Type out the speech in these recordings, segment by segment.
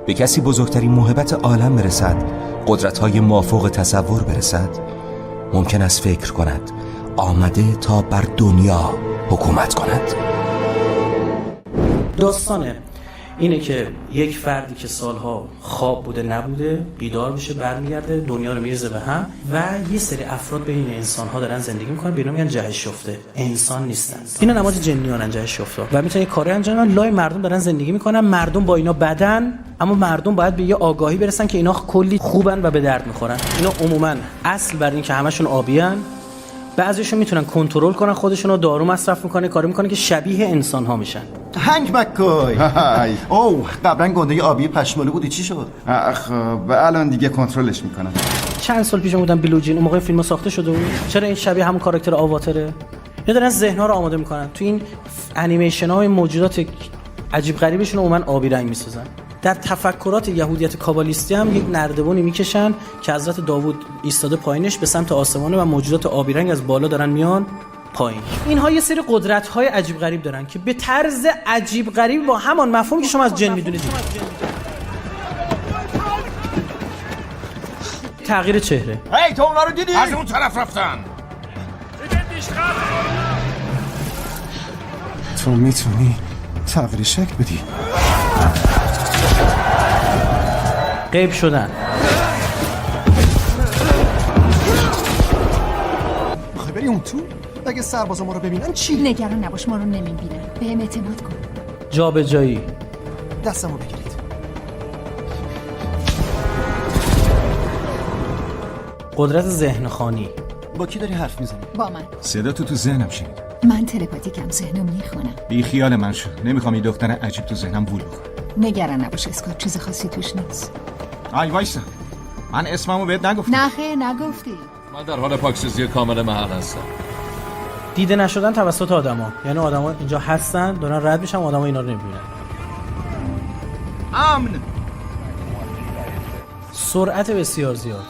به کسی بزرگترین موهبت عالم برسد، قدرت‌های مافوق تصور برسد، ممکن است فکر کند آمده تا بر دنیا حکومت کند. داستانه اینه که یک فردی که سالها خواب بوده نبوده بیدار میشه، برمیگرده، دنیا رو میرزه به هم و یه سری افراد بین انسان‌ها دارن زندگی میکنن، به اینا میگن جهش شفته، انسان نیستن. اینا نماد جنیان جهش شفته و میتونن کاری انجام بدن. لای مردم دارن زندگی میکنن، مردم با اینا بدن، اما مردم باید به یه آگاهی برسن که اینا کلی خوبن و به درد میخورن. اینا عموما اصل بر این که همشون آبیان، بعضیشون میتونن کنترل کنن خودشون رو، دارو مصرف میکنه، کاری میکنه که شبیه انسان ها میشن. هنگ مکوی. اوه قبلا گنده آبی پشمالو بودی، چی شد؟ خب الان دیگه کنترلش میکنم. چند سال پیش بودن بلوجین، اون موقع فیلم ساخته شده بود. چرا این شبیه همون کاراکتر آواتره؟ اینا دارن ذهن‌ها رو آماده میکنن. تو این انیمیشن‌ها این موجودات عجیب غریبشون رو عموما آبی رنگ میسازن. در تفکرات یهودیت کابالیستی هم یک نردبانی میکشن که حضرت داوود ایستاده پایینش به سمت آسمانه و موجودات آبی رنگ از بالا دارن میان پایین. اینها یه سری قدرت‌های عجیب غریب دارن که به طرز عجیب غریب با همان مفهومی که شما از جن میدونید. تغییر چهره. هی تو اونا رو دیدی؟ از اون طرف رفتن. تو میتونی تغییر شکل بدی. غیب شدن. میخوای بری اون تو؟ اگه سربازا ما رو ببینن چی؟ نگران نباش، ما رو نمیبینن. بهم اعتماد کن. جابجایی. دستمو بگیرید. قدرت ذهن خوانی. با کی داری حرف میزنی؟ با من. صدا تو ذهنم شنید. من تلپاتیکم، ذهنو میخونم. بی خیال من شد. نمیخوام این دختر عجیب تو ذهنم وول بخوره. نگران نباش اسکات، چیز خاصی توش نیست. آی وایسا، من اسممو بهت نگفتم. نه خیر نگفتی. من در حال پاکسازی کامل محل هستم. دیده نشدن توسط آدما، یعنی آدما اینجا هستن دارن رد میشن، آدما اینا رو نمیبینن. امن. سرعت بسیار زیاد.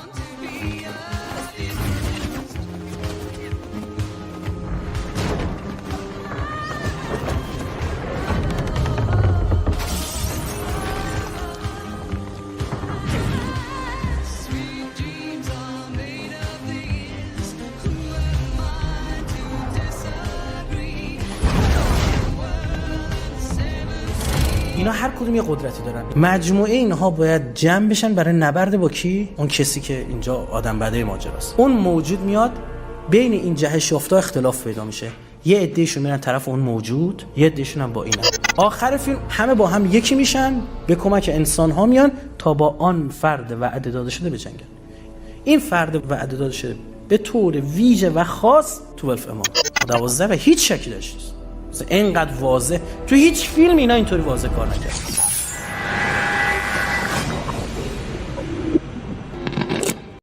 اینا هر کدوم یه قدرتی دارن. مجموعه اینها باید جمع بشن برای نبرد با کی؟ اون کسی که اینجا آدم بده ماجراست. اون موجود میاد، بین این جهش یافتا اختلاف پیدا میشه. یه عدهشون میرن طرف اون موجود، یه عدهشون هم با اینا. آخر فیلم همه با هم یکی میشن، به کمک انسان ها میان تا با آن فرد وعده داده شده بجنگن. این فرد وعده داده شده به طور ویژه و خاص 12 امام 12 و هیچ شکی داشت. اینقدر واضح تو هیچ فیلم اینا اینطوری واضح کار نکرد.